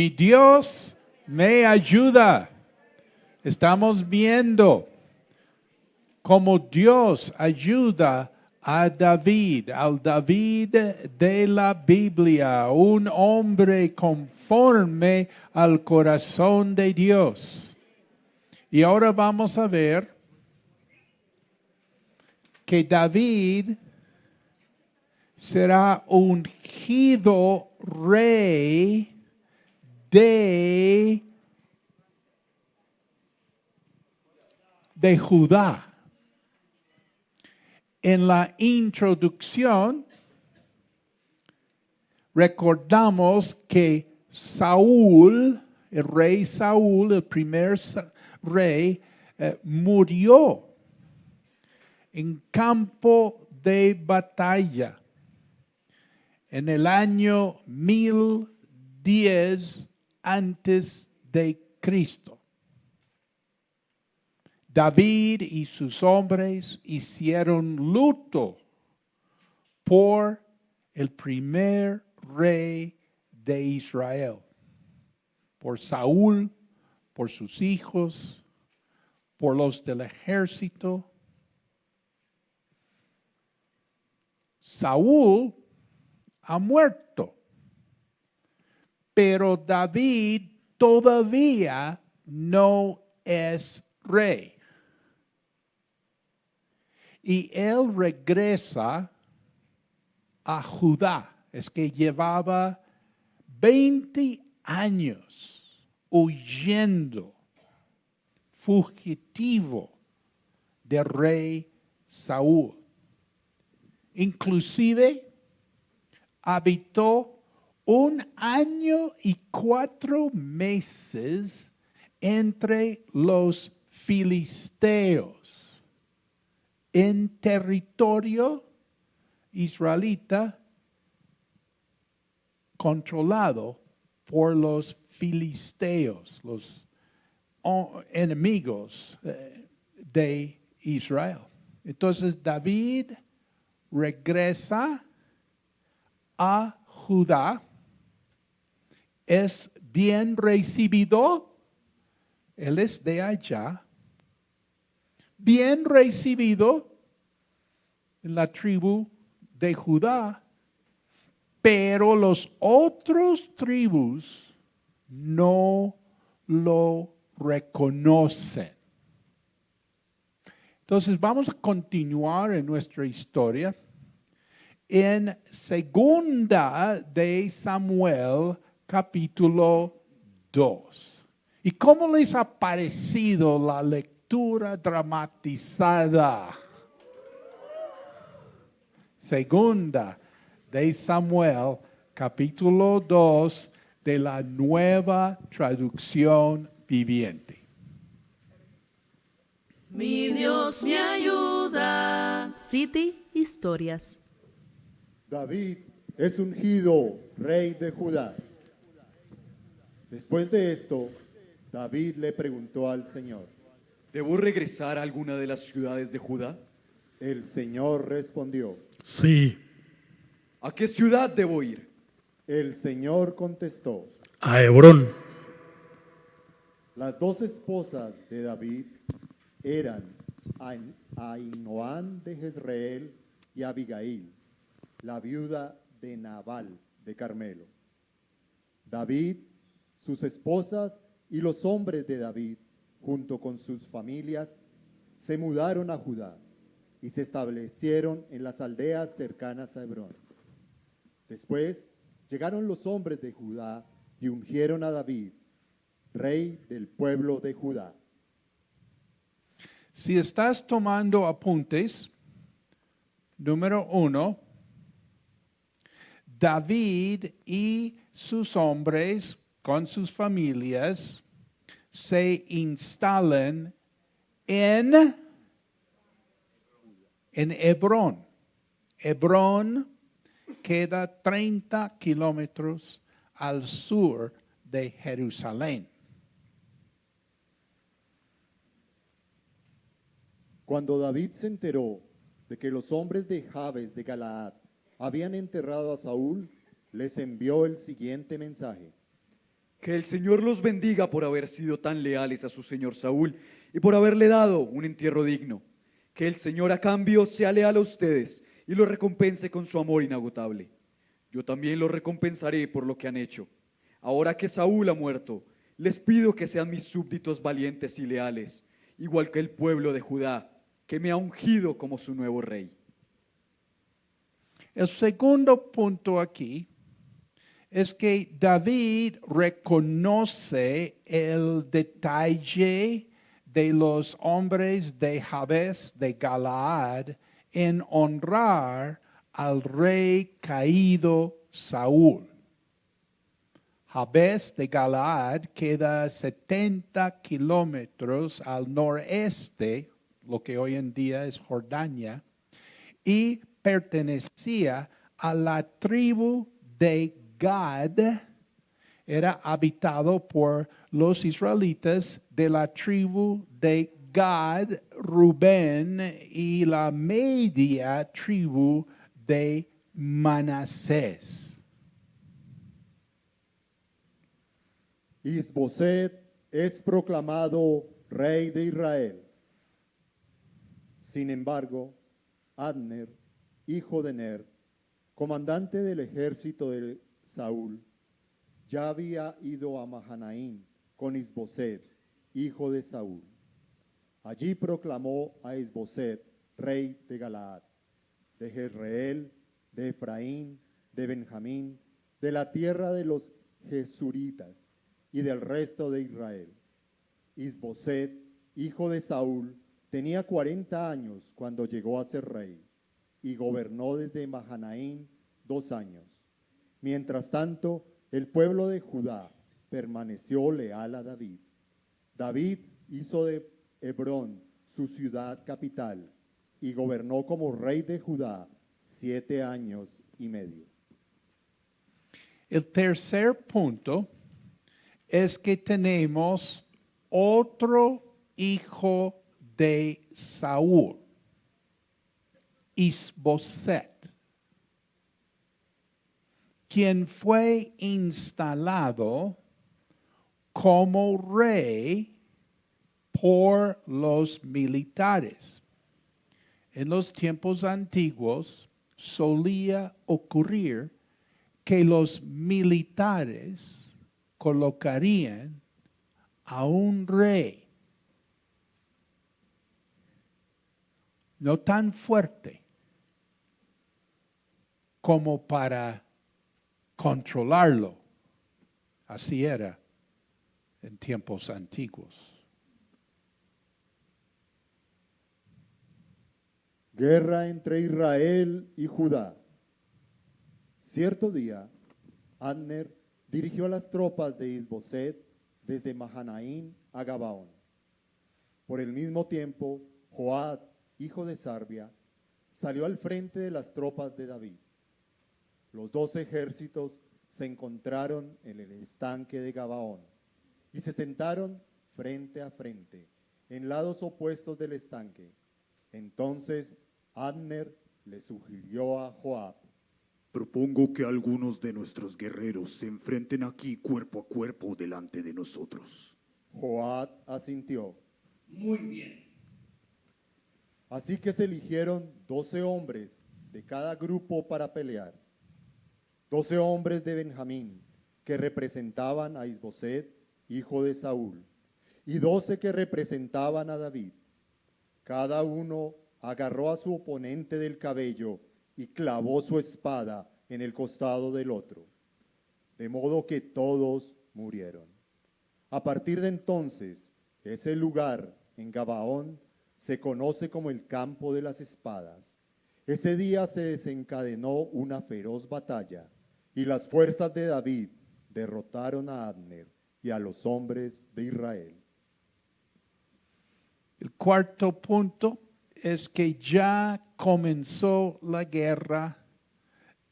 Mi Dios me ayuda. Estamos viendo cómo Dios ayuda a David, al David de la Biblia, un hombre conforme al corazón de Dios. Y ahora vamos a ver que David será ungido rey de Judá. En la introducción, recordamos que Saúl, el rey Saúl, el primer rey, murió en campo de batalla en el año 1010 antes de Cristo. David y sus hombres hicieron luto por el primer rey de Israel, por Saúl, por sus hijos, por los del ejército. Saúl ha muerto, pero David todavía no es rey. Y él regresa a Judá. Es que llevaba 20 años huyendo, fugitivo del rey Saúl. Inclusive habitó 1 año y 4 meses entre los filisteos en territorio israelita controlado por los filisteos, los enemigos de Israel. Entonces David regresa a Judá, es bien recibido, él es de allá, bien recibido en la tribu de Judá, pero los otros tribus no lo reconocen. Entonces vamos a continuar en nuestra historia en Segunda de Samuel, capítulo 2. ¿Y cómo les ha parecido la lectura dramatizada? Segunda de Samuel, capítulo 2, de la Nueva Traducción Viviente. Mi Dios me ayuda. City Historias. David es ungido rey de Judá. Después de esto, David le preguntó al Señor. ¿Debo regresar a alguna de las ciudades de Judá? El Señor respondió. Sí, ¿A qué ciudad debo ir? El Señor contestó. a Hebrón. Las 2 esposas de David eran Ahinoam de Jezreel y Abigail, la viuda de Nabal de Carmelo. David, sus esposas y los hombres de David, junto con sus familias, se mudaron a Judá y se establecieron en las aldeas cercanas a Hebrón. Después llegaron los hombres de Judá y ungieron a David, rey del pueblo de Judá. Si estás tomando apuntes, número 1, David y sus hombres con sus familias se instalan en Hebrón. Hebrón queda 30 kilómetros al sur de Jerusalén. Cuando David se enteró de que los hombres de Jabes de Galaad habían enterrado a Saúl, les envió el siguiente mensaje. Que el Señor los bendiga por haber sido tan leales a su señor Saúl y por haberle dado un entierro digno. Que el Señor a cambio sea leal a ustedes y los recompense con su amor inagotable. Yo también los recompensaré por lo que han hecho. Ahora que Saúl ha muerto, les pido que sean mis súbditos valientes y leales, igual que el pueblo de Judá, que me ha ungido como su nuevo rey. El segundo punto aquí es que David reconoce el detalle de los hombres de Jabes de Galaad en honrar al rey caído Saúl. Jabes de Galaad queda 70 kilómetros al noreste, lo que hoy en día es Jordania, y pertenecía a la tribu de Gad. Era habitado por los israelitas de la tribu de Gad, Rubén y la media tribu de Manasés. Isboset es proclamado rey de Israel. Sin embargo, Abner, hijo de Ner, comandante del ejército de Saúl, ya había ido a Mahanaín con Isboset, hijo de Saúl. Allí proclamó a Isboset rey de Galaad, de Jezreel, de Efraín, de Benjamín, de la tierra de los Jesuritas y del resto de Israel. Isboset, hijo de Saúl, tenía 40 años cuando llegó a ser rey y gobernó desde Mahanaín 2 años. Mientras tanto, el pueblo de Judá permaneció leal a David. David hizo de Hebrón su ciudad capital y gobernó como rey de Judá 7 años y medio. El tercer punto es que tenemos otro hijo de Saúl, Isboset, quien fue instalado como rey por los militares. En los tiempos antiguos solía ocurrir que los militares colocarían a un rey no tan fuerte como para controlarlo. Así era en tiempos antiguos. Guerra entre Israel y Judá. Cierto día, Abner dirigió a las tropas de Isboset desde Mahanaín a Gabaón. Por el mismo tiempo, Joab, hijo de Sarbia, salió al frente de las tropas de David. Los 2 ejércitos se encontraron en el estanque de Gabaón y se sentaron frente a frente, en lados opuestos del estanque. Entonces Abner le sugirió a Joab: Propongo que algunos de nuestros guerreros se enfrenten aquí cuerpo a cuerpo delante de nosotros. Joab asintió. Muy bien. Así que se eligieron 12 hombres de cada grupo para pelear. 12 hombres de Benjamín, que representaban a Isboset, hijo de Saúl, y 12 que representaban a David. Cada uno agarró a su oponente del cabello y clavó su espada en el costado del otro, de modo que todos murieron. A partir de entonces, ese lugar en Gabaón se conoce como el campo de las espadas. Ese día se desencadenó una feroz batalla y las fuerzas de David derrotaron a Abner y a los hombres de Israel. El cuarto punto es que ya comenzó la guerra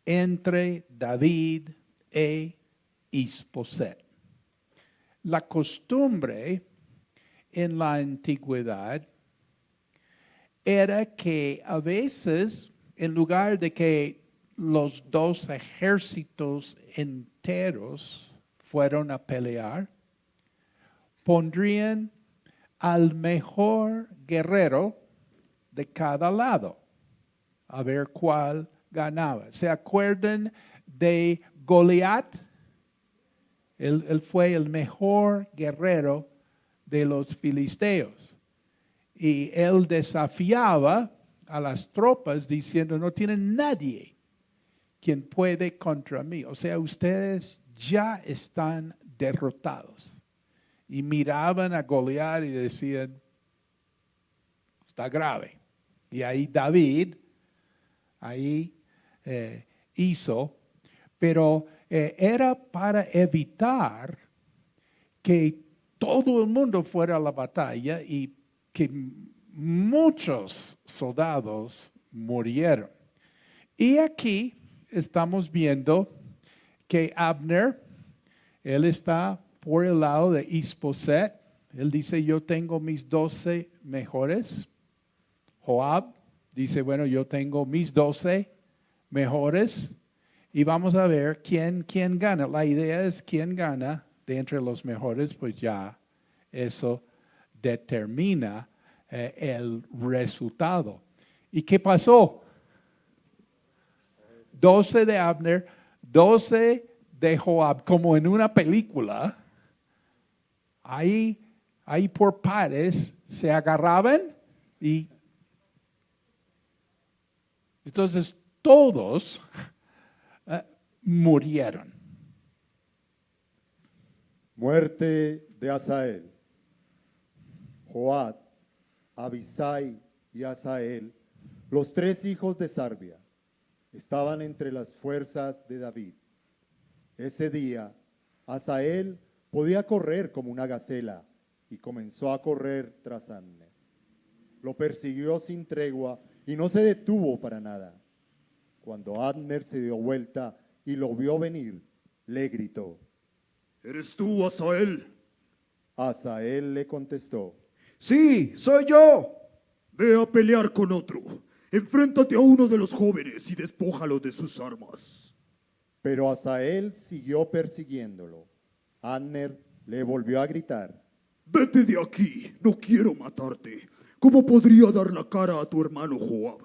entre David e Isboset. La costumbre en la antigüedad era que a veces, en lugar de que los 2 ejércitos enteros fueron a pelear, pondrían al mejor guerrero de cada lado, a ver cuál ganaba. ¿Se acuerdan de Goliat? Él fue el mejor guerrero de los filisteos. Y él desafiaba a las tropas diciendo, no tienen nadie quien puede contra mí. O sea, ustedes ya están derrotados. Y miraban a Goliat y decían, está grave. Y ahí David, hizo, pero era para evitar que todo el mundo fuera a la batalla y que muchos soldados murieron. Y aquí estamos viendo que Abner, él está por el lado de Isboset. Él dice, yo tengo mis 12 mejores. Joab dice, bueno, yo tengo mis 12 mejores. Y vamos a ver quién gana. La idea es quién gana de entre los mejores, pues ya eso determina el resultado. ¿Y qué pasó? 12 de Abner, 12 de Joab, como en una película. Ahí por pares se agarraban y entonces todos murieron. Muerte de Asael. Joab, Abisai y Asael, los 3 hijos de Sarbia, estaban entre las fuerzas de David. Ese día, Asael podía correr como una gacela y comenzó a correr tras Abner. Lo persiguió sin tregua y no se detuvo para nada. Cuando Abner se dio vuelta y lo vio venir, le gritó. ¿Eres tú, Asael? Asael le contestó. Sí, soy yo. Ve a pelear con otro. Enfréntate a uno de los jóvenes y despójalo de sus armas. Pero Asael siguió persiguiéndolo. Abner le volvió a gritar. Vete de aquí, no quiero matarte. ¿Cómo podría dar la cara a tu hermano Joab?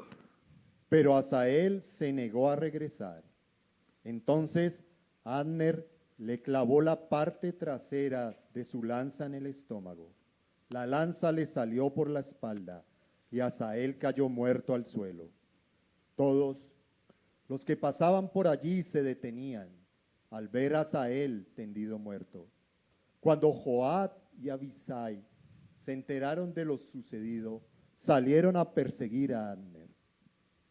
Pero Asael se negó a regresar. Entonces Abner le clavó la parte trasera de su lanza en el estómago. La lanza le salió por la espalda y Asael cayó muerto al suelo. Todos los que pasaban por allí se detenían al ver a Asael tendido muerto. Cuando Joab y Abisai se enteraron de lo sucedido, salieron a perseguir a Abner.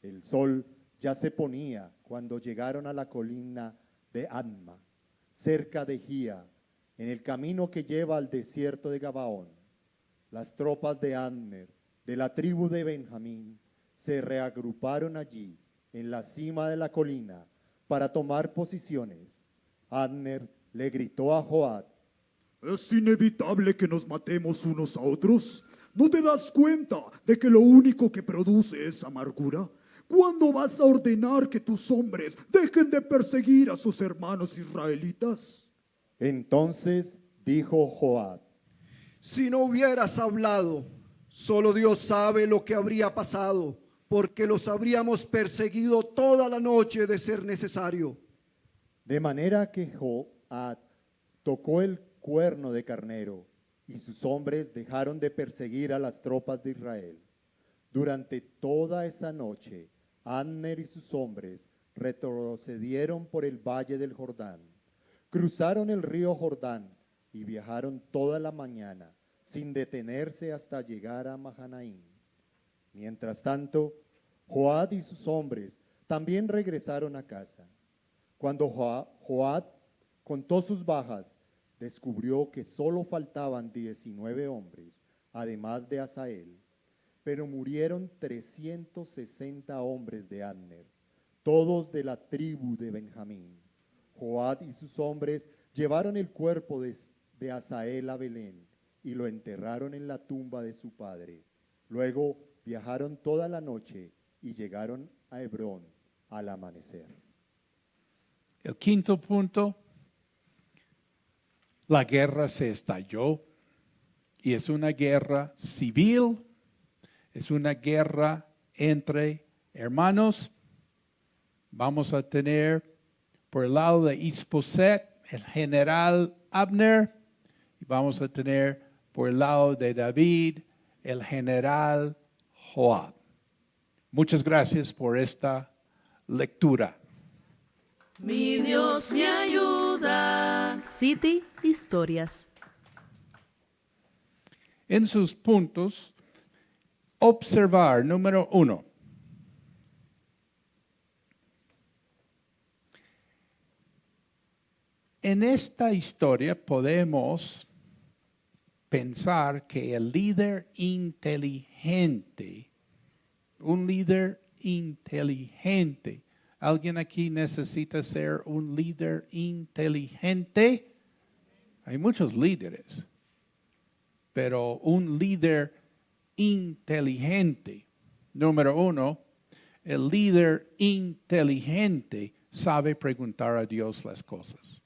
El sol ya se ponía cuando llegaron a la colina de Adma, cerca de Gía, en el camino que lleva al desierto de Gabaón. Las tropas de Abner, de la tribu de Benjamín, se reagruparon allí, en la cima de la colina, para tomar posiciones. Abner le gritó a Joab. ¿Es inevitable que nos matemos unos a otros? ¿No te das cuenta de que lo único que produce es amargura? ¿Cuándo vas a ordenar que tus hombres dejen de perseguir a sus hermanos israelitas? Entonces dijo Joab. Si no hubieras hablado, solo Dios sabe lo que habría pasado, porque los habríamos perseguido toda la noche de ser necesario. De manera que Joab tocó el cuerno de carnero y sus hombres dejaron de perseguir a las tropas de Israel. Durante toda esa noche, Abner y sus hombres retrocedieron por el valle del Jordán, cruzaron el río Jordán y viajaron toda la mañana sin detenerse hasta llegar a Mahanaim. Mientras tanto, Joab y sus hombres también regresaron a casa. Cuando Joab contó sus bajas, descubrió que solo faltaban 19 hombres, además de Asael, pero murieron 360 hombres de Abner, todos de la tribu de Benjamín. Joab y sus hombres llevaron el cuerpo de Asael a Belén y lo enterraron en la tumba de su padre. Luego viajaron toda la noche y llegaron a Hebrón al amanecer. El quinto punto, la guerra se estalló y es una guerra civil, es una guerra entre hermanos. Vamos a tener por el lado de Isboset el general Abner y vamos a tener por el lado de David el general Joab. Muchas gracias por esta lectura. Mi Dios me ayuda. City Historias. En sus puntos, observar, número 1. En esta historia podemos pensar que el líder inteligente, un líder inteligente, ¿alguien aquí necesita ser un líder inteligente? Hay muchos líderes, pero un líder inteligente, número 1, el líder inteligente sabe preguntar a Dios las cosas.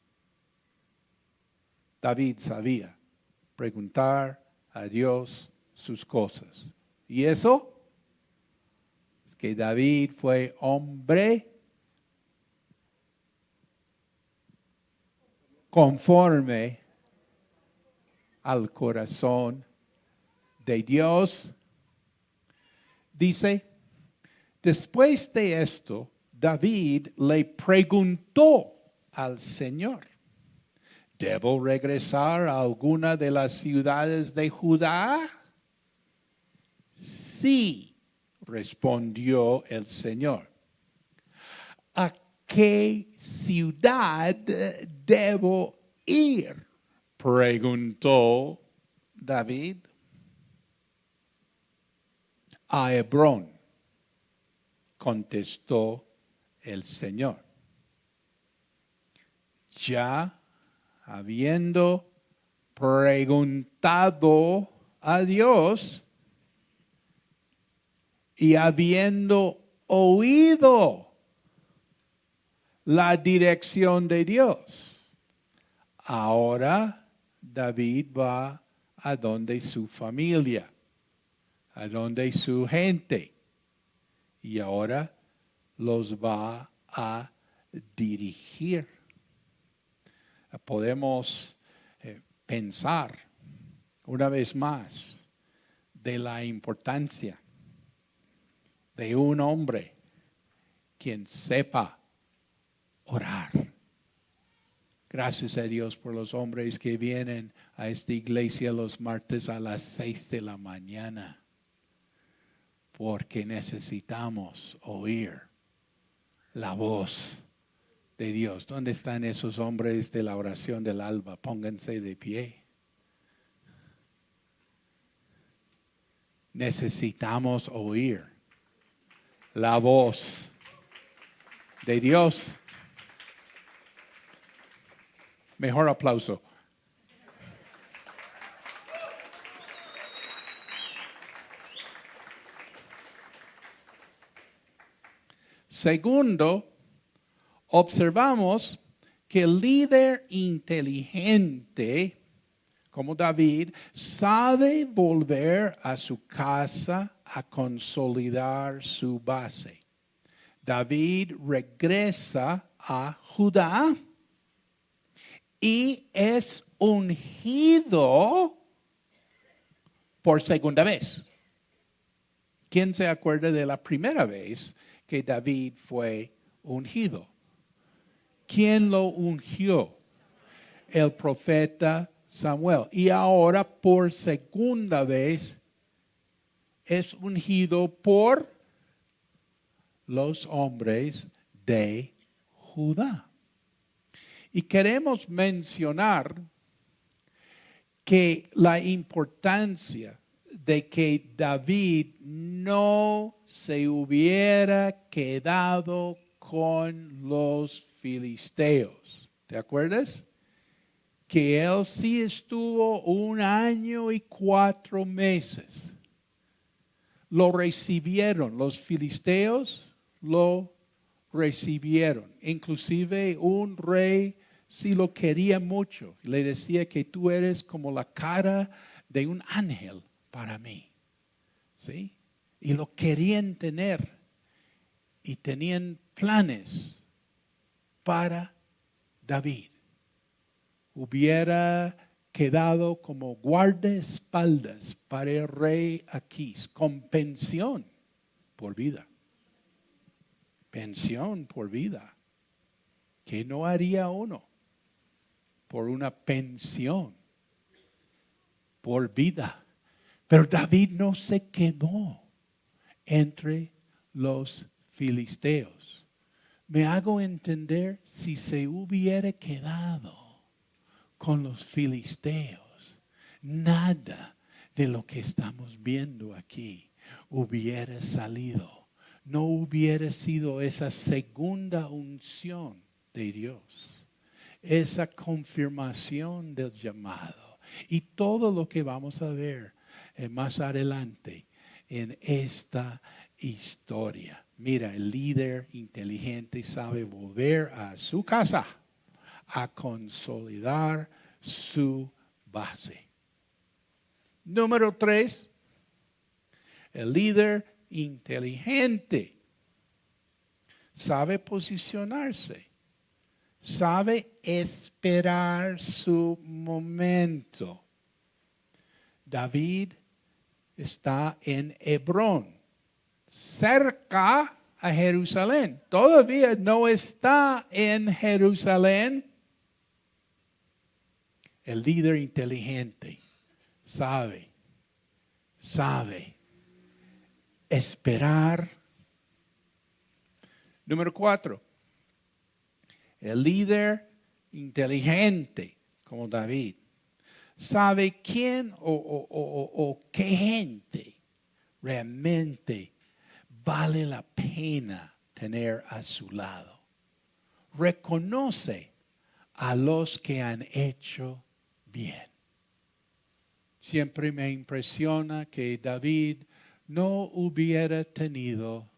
David sabía preguntar a Dios sus cosas. ¿Y eso? Es que David fue hombre conforme al corazón de Dios. Dice, después de esto, David le preguntó al Señor, ¿debo regresar a alguna de las ciudades de Judá? Sí, respondió el Señor. ¿A qué ciudad debo ir? Preguntó David. A Hebrón, contestó el Señor. Ya habiendo preguntado a Dios y habiendo oído la dirección de Dios, ahora David va a donde su familia, a donde su gente, y ahora los va a dirigir. Podemos pensar una vez más de la importancia de un hombre quien sepa orar. Gracias a Dios por los hombres que vienen a esta iglesia los martes a las 6 de la mañana, porque necesitamos oír la voz de Dios. ¿Dónde están esos hombres de la oración del alba? Pónganse de pie. Necesitamos oír la voz de Dios. Mejor aplauso. Segundo, observamos que el líder inteligente, como David, sabe volver a su casa a consolidar su base. David regresa a Judá y es ungido por segunda vez. ¿Quién se acuerda de la primera vez que David fue ungido? ¿Quién lo ungió? El profeta Samuel. Y ahora por segunda vez es ungido por los hombres de Judá. Y queremos mencionar que la importancia de que David no se hubiera quedado con los filisteos. ¿Te acuerdas? Que él sí estuvo 1 año y 4 meses. Lo recibieron, los filisteos lo recibieron. Inclusive un rey sí lo quería mucho. Le decía que tú eres como la cara de un ángel para mí. ¿Sí? Y lo querían tener. Y tenían planes para David. Hubiera quedado como guardaespaldas para el rey Aquís, con pensión por vida. Pensión por vida. ¿Qué no haría uno por una pensión por vida? Pero David no se quedó entre los filisteos. Me hago entender, si se hubiera quedado con los filisteos, nada de lo que estamos viendo aquí hubiera salido. No hubiera sido esa segunda unción de Dios, esa confirmación del llamado y todo lo que vamos a ver más adelante en esta historia. Mira, el líder inteligente sabe volver a su casa a consolidar su base. Número 3, el líder inteligente sabe posicionarse, sabe esperar su momento. David está en Hebrón, cerca a Jerusalén. Todavía no está en Jerusalén. El líder inteligente sabe esperar. Número 4, el líder inteligente como David sabe quién o qué gente realmente vale la pena tener a su lado. Reconoce a los que han hecho bien. Siempre me impresiona que David no hubiera tenido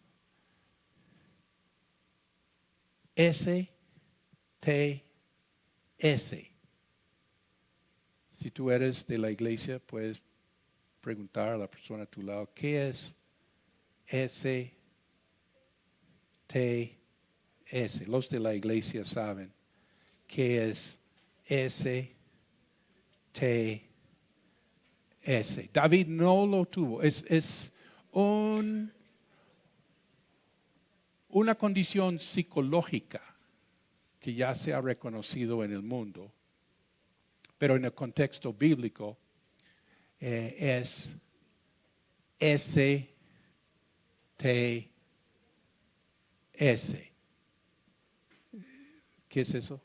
STS. Si tú eres de la iglesia, puedes preguntar a la persona a tu lado, ¿qué es STS? Los de la iglesia saben qué es STS. David no lo tuvo. Es una condición psicológica que ya se ha reconocido en el mundo, pero en el contexto bíblico es STS. ¿Qué es eso?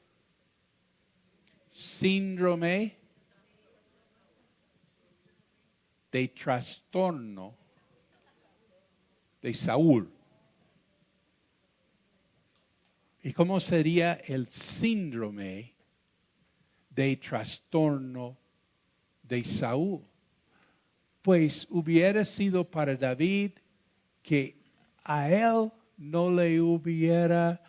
Síndrome de trastorno de Saúl. ¿Y cómo sería el síndrome de trastorno de Saúl? Pues hubiera sido para David que a él no le hubiera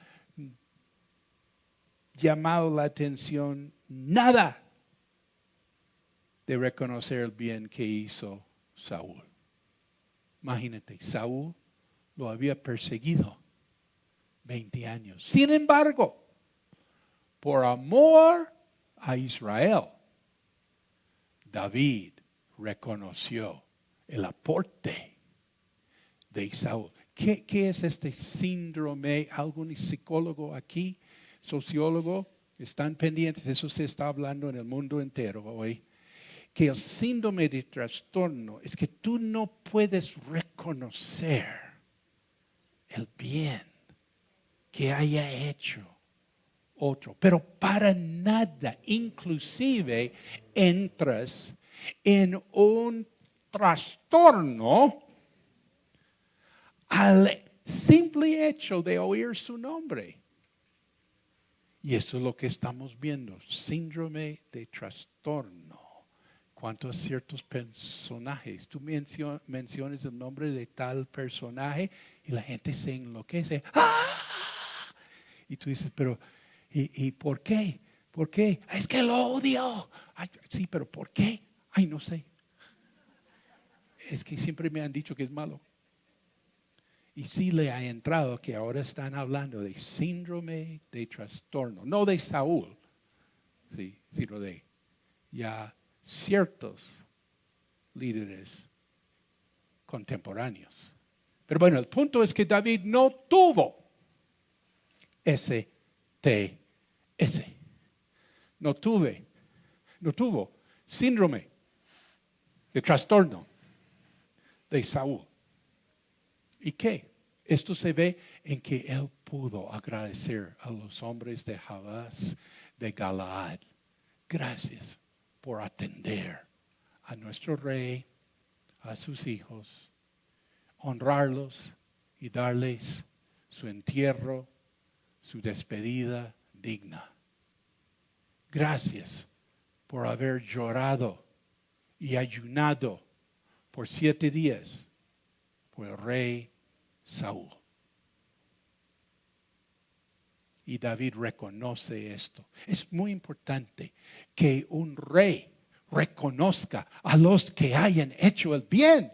llamado la atención nada de reconocer el bien que hizo Saúl. Imagínate, Saúl lo había perseguido 20 años. Sin embargo, por amor a Israel, David reconoció el aporte de Saúl. ¿Qué es este síndrome? ¿Algún psicólogo aquí, sociólogo, están pendientes? Eso se está hablando en el mundo entero hoy. Que el síndrome de trastorno es que tú no puedes reconocer el bien que haya hecho otro, pero para nada, inclusive entras en un trastorno al simple hecho de oír su nombre. Y eso es lo que estamos viendo, síndrome de trastorno. ¿Cuántos ciertos personajes? Tú mencionas el nombre de tal personaje y la gente se enloquece. ¡Ah! Y tú dices, pero ¿y por qué? ¿Por qué? Es que lo odio. Ay, sí, pero ¿por qué? Ay, no sé. Es que siempre me han dicho que es malo. Y sí le ha entrado que ahora están hablando de síndrome de trastorno. No de Saúl, sí, sino de ya ciertos líderes contemporáneos. Pero bueno, el punto es que David no tuvo ese TS. No tuvo síndrome de trastorno de Saúl. ¿Y qué? Esto se ve en que él pudo agradecer a los hombres de Jabás, de Galaad. Gracias por atender a nuestro rey, a sus hijos, honrarlos y darles su entierro, su despedida digna. Gracias por haber llorado y ayunado por 7 días por el rey Saúl. Y David reconoce esto. Es muy importante que un rey reconozca a los que hayan hecho el bien,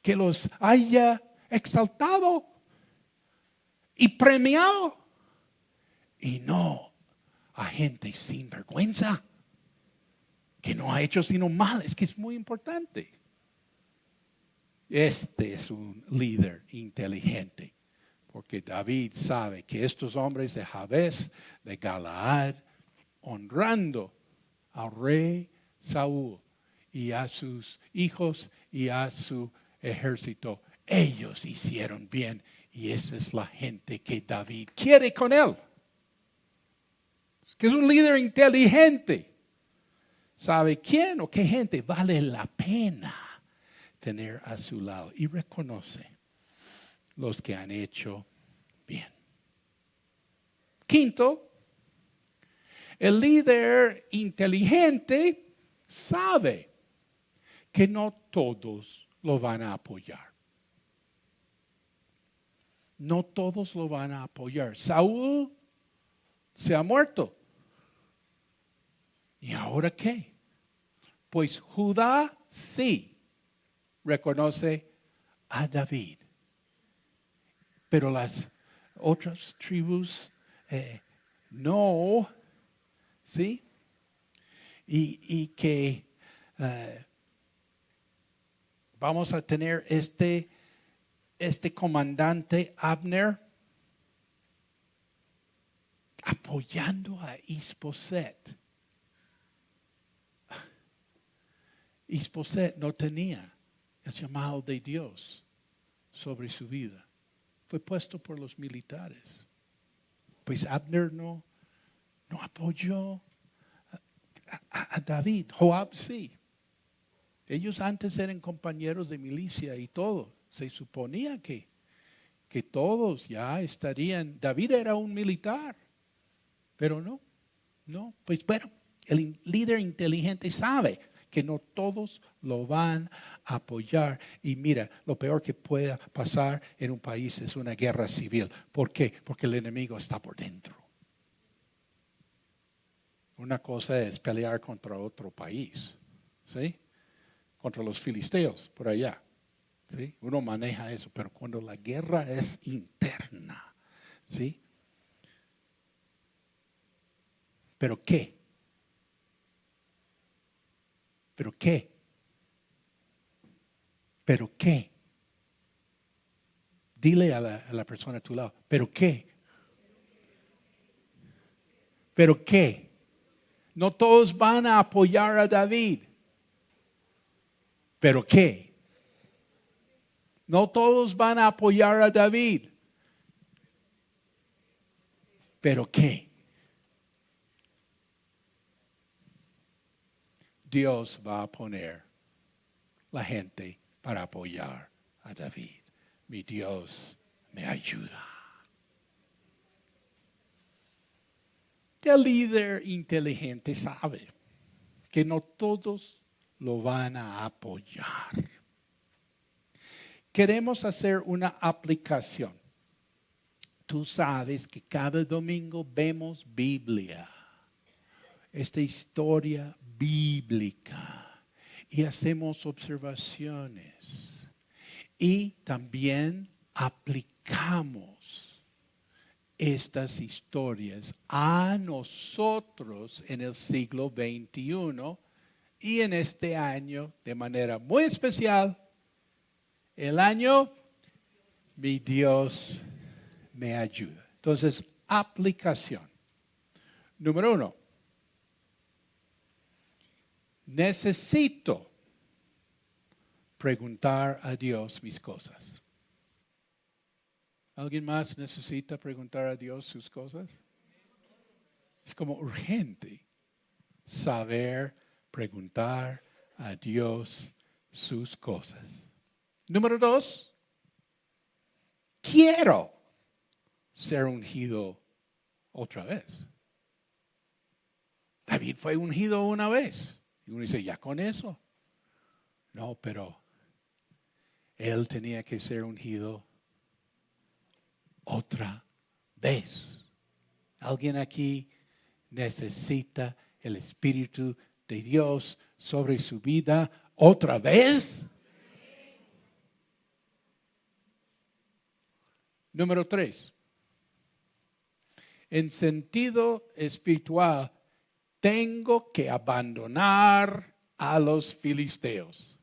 que los haya exaltado y premiado, y no a gente sin vergüenza que no ha hecho sino mal. Es que es muy importante. Este es un líder inteligente, porque David sabe que estos hombres de Jabes, de Galaad, honrando al rey Saúl y a sus hijos y a su ejército, ellos hicieron bien, y esa es la gente que David quiere con él. Que es un líder inteligente. ¿Sabe quién o qué gente vale la pena tener a su lado? Y reconoce los que han hecho bien. Quinto, el líder inteligente sabe que no todos lo van a apoyar. No todos lo van a apoyar. Saúl se ha muerto. ¿Y ahora qué? Pues Judá sí reconoce a David, pero las otras tribus no, ¿sí? Y que vamos a tener este comandante Abner apoyando a Isboset. Isboset no tenía el llamado de Dios sobre su vida. Fue puesto por los militares. Pues Abner no apoyó a David. Joab sí. Ellos antes eran compañeros de milicia y todo. Se suponía que todos ya estarían. David era un militar, pero no. Pues bueno, el líder inteligente sabe que no todos lo van a apoyar. Y mira, lo peor que pueda pasar en un país es una guerra civil. ¿Por qué? Porque el enemigo está por dentro. Una cosa es pelear contra otro país, ¿sí? Contra los filisteos por allá, ¿sí? Uno maneja eso, pero cuando la guerra es interna, ¿sí? ¿Pero qué? ¿Pero qué? ¿Pero qué? Dile a la persona a tu lado, ¿pero qué? ¿Pero qué? No todos van a apoyar a David. ¿Pero qué? No todos van a apoyar a David. ¿Pero qué? Dios va a poner la gente para apoyar a David. Mi Dios me ayuda. El líder inteligente sabe que no todos lo van a apoyar. Queremos hacer una aplicación. tú sabes que cada domingo vemos Biblia, esta historia bíblica, y hacemos observaciones. Y también aplicamos estas historias a nosotros en el siglo XXI y en este año de manera muy especial, el año Mi Dios me ayuda. Entonces, aplicación. Número 1. Necesito preguntar a Dios mis cosas. ¿Alguien más necesita preguntar a Dios sus cosas? Es como urgente saber preguntar a Dios sus cosas. Número 2. Quiero ser ungido otra vez. David fue ungido una vez. Y uno dice, ya con eso. No, pero él tenía que ser ungido otra vez. ¿Alguien aquí necesita el Espíritu de Dios sobre su vida otra vez? Número 3. En sentido espiritual, tengo que abandonar a los filisteos.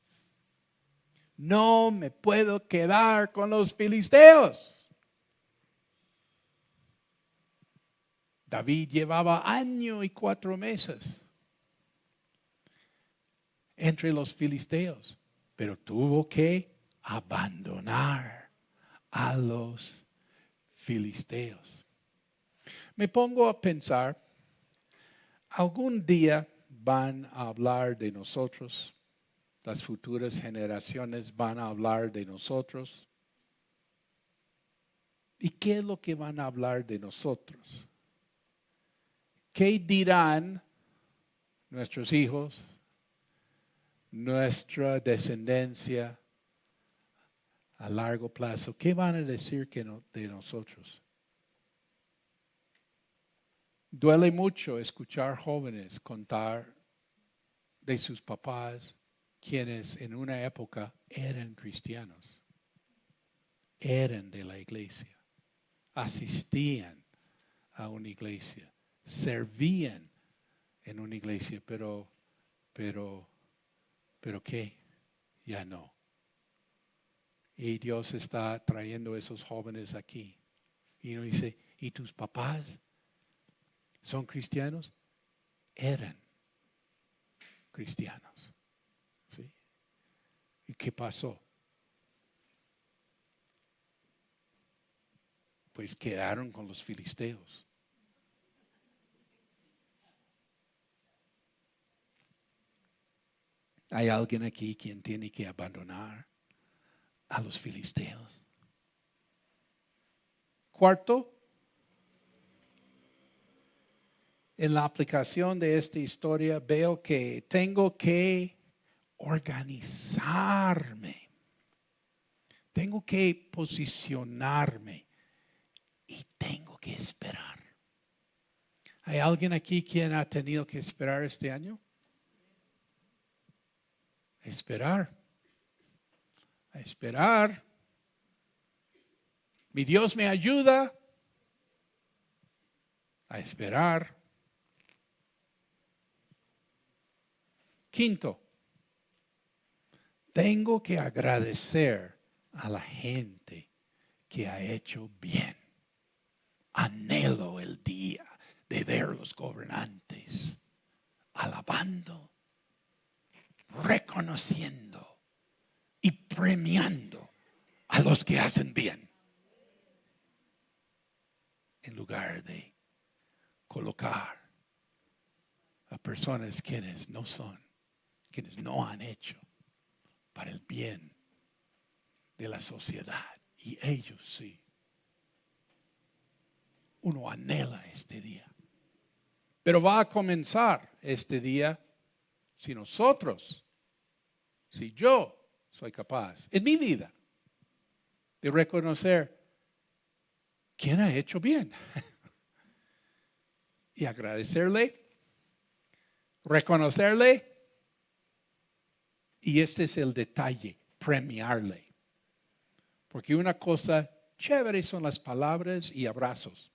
No me puedo quedar con los filisteos. David llevaba 1 año y 4 meses entre los filisteos, pero tuvo que abandonar a los filisteos. Me pongo a pensar, algún día van a hablar de nosotros, las futuras generaciones van a hablar de nosotros. ¿Y qué es lo que van a hablar de nosotros? ¿Qué dirán nuestros hijos, nuestra descendencia a largo plazo? ¿Qué van a decir de nosotros? Duele mucho escuchar jóvenes contar de sus papás, quienes en una época eran cristianos, eran de la iglesia, asistían a una iglesia, servían en una iglesia, pero ¿qué? Ya no. Y Dios está trayendo a esos jóvenes aquí. Y uno dice, ¿y tus papás son cristianos? Eran cristianos. ¿Sí? ¿Y qué pasó? Pues quedaron con los filisteos. ¿Hay alguien aquí quien tiene que abandonar a los filisteos? Cuarto, en la aplicación de esta historia veo que tengo que organizarme. Tengo que posicionarme y tengo que esperar. ¿Hay alguien aquí quien ha tenido que esperar este año? Esperar. A esperar. Mi Dios me ayuda a esperar. Quinto, tengo que agradecer a la gente que ha hecho bien. Anhelo el día de ver los gobernantes alabando, reconociendo y premiando a los que hacen bien, en lugar de colocar a personas quienes no son, quienes no han hecho para el bien de la sociedad. Y ellos sí. Uno anhela este día. Pero va a comenzar este día si yo soy capaz en mi vida de reconocer ¿quién ha hecho bien? Y agradecerle, reconocerle. Y este es el detalle, premiarle. Porque una cosa chévere son las palabras y abrazos.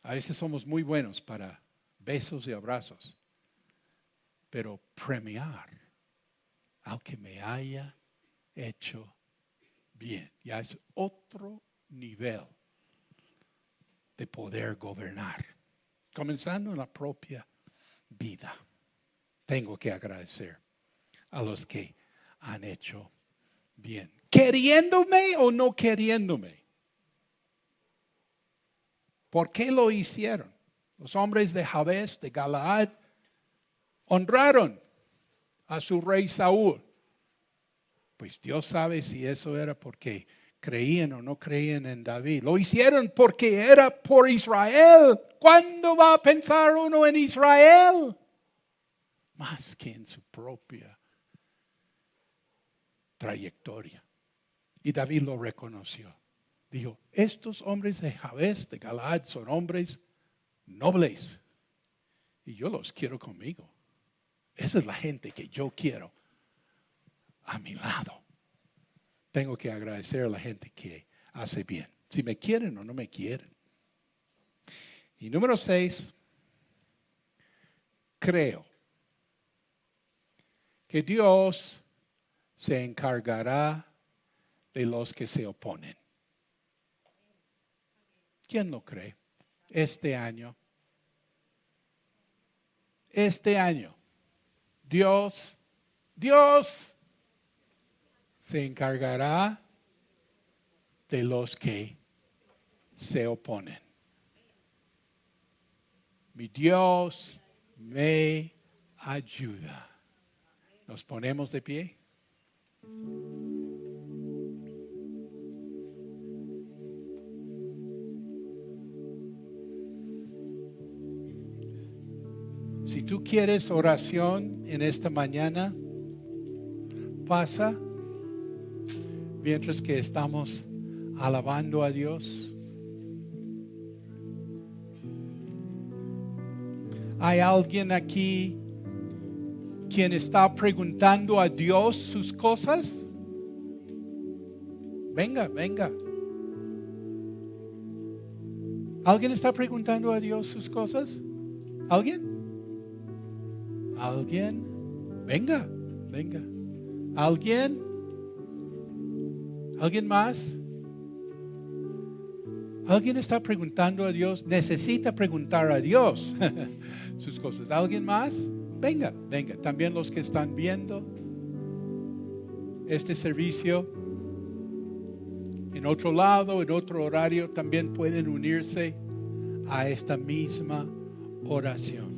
A veces somos muy buenos para besos y abrazos. Pero premiar al que me haya hecho bien, ya es otro nivel de poder gobernar. Comenzando en la propia vida. Tengo que agradecer a los que han hecho bien. ¿Queriéndome o no queriéndome? ¿Por qué lo hicieron? Los hombres de Jabes, de Galaad, honraron a su rey Saúl. Pues Dios sabe si eso era porque creían o no creían en David. Lo hicieron porque era por Israel. ¿Cuándo va a pensar uno en Israel? Más que en su propia trayectoria. Y David lo reconoció. Dijo, estos hombres de Jabes, de Galaad, son hombres nobles. Y yo los quiero conmigo. Esa es la gente que yo quiero a mi lado. Tengo que agradecer a la gente que hace bien. Si me quieren o no me quieren. Y número 6, creo que Dios se encargará de los que se oponen. ¿Quién lo cree? Este año, Dios se encargará de los que se oponen. Mi Dios me ayuda. Nos ponemos de pie. Si tú quieres oración en esta mañana, pasa mientras que estamos alabando a Dios. ¿Hay alguien aquí quien está preguntando a Dios sus cosas? Venga. ¿Alguien está preguntando a Dios sus cosas? ¿Alguien? Venga. ¿Alguien más? ¿Alguien está preguntando a Dios? Necesita preguntar a Dios sus cosas. ¿Alguien más? Venga. También los que están viendo este servicio en otro lado, en otro horario, también pueden unirse a esta misma oración.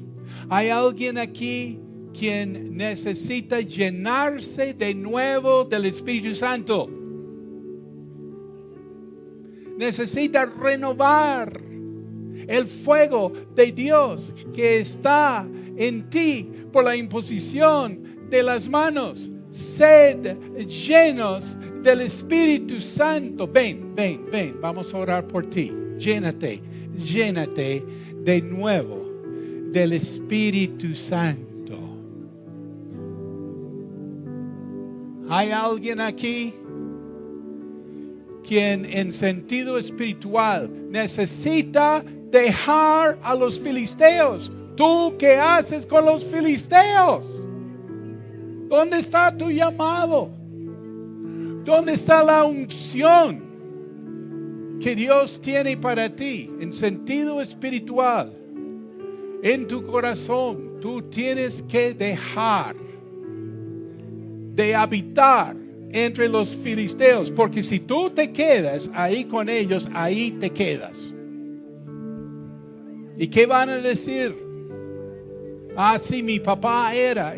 ¿Hay alguien aquí quien necesita llenarse de nuevo del Espíritu Santo? Necesita renovar el fuego de Dios que está en ti por la imposición de las manos. Sed llenos del Espíritu Santo. Ven, vamos a orar por ti. Llénate de nuevo del Espíritu Santo. ¿Hay alguien aquí quien en sentido espiritual necesita dejar a los filisteos? ¿Tú qué haces con los filisteos? ¿Dónde está tu llamado? ¿Dónde está la unción que Dios tiene para ti en sentido espiritual? En tu corazón tú tienes que dejar de habitar entre los filisteos, porque si tú te quedas ahí con ellos, ahí te quedas. ¿Y qué van a decir? Sí, mi papá era,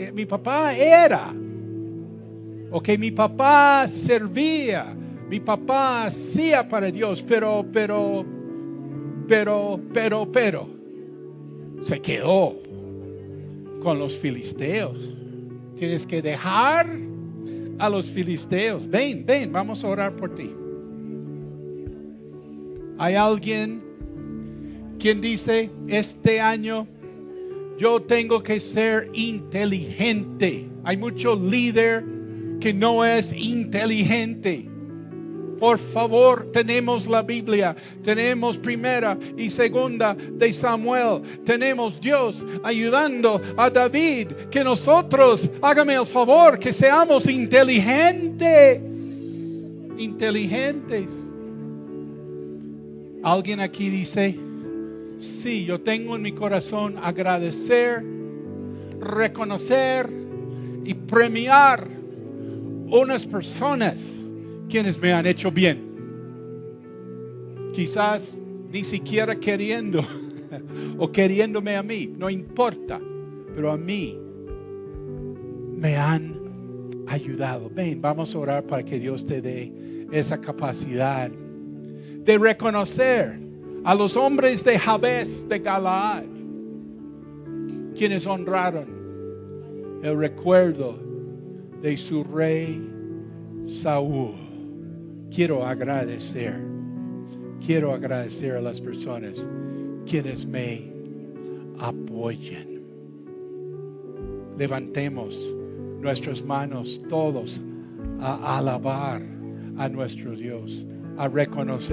o que mi papá servía, mi papá hacía para Dios, pero, se quedó con los filisteos. Tienes que dejar a los filisteos. Ven, vamos a orar por ti. ¿Hay alguien quien dice, este año yo tengo que ser inteligente? Hay mucho líder que no es inteligente. Por favor, tenemos la Biblia, tenemos primera y segunda de Samuel, tenemos Dios ayudando a David, que nosotros, hágame el favor, que seamos inteligentes. Alguien aquí dice, sí, yo tengo en mi corazón agradecer, reconocer y premiar unas personas quienes me han hecho bien. Quizás ni siquiera queriendo o queriéndome a mí, no importa, pero a mí me han ayudado. Ven, vamos a orar para que Dios te dé esa capacidad de reconocer a los hombres de Jabes de Galaad, quienes honraron el recuerdo de su rey Saúl. Quiero agradecer a las personas quienes me apoyan. Levantemos nuestras manos todos a alabar a nuestro Dios, a reconocer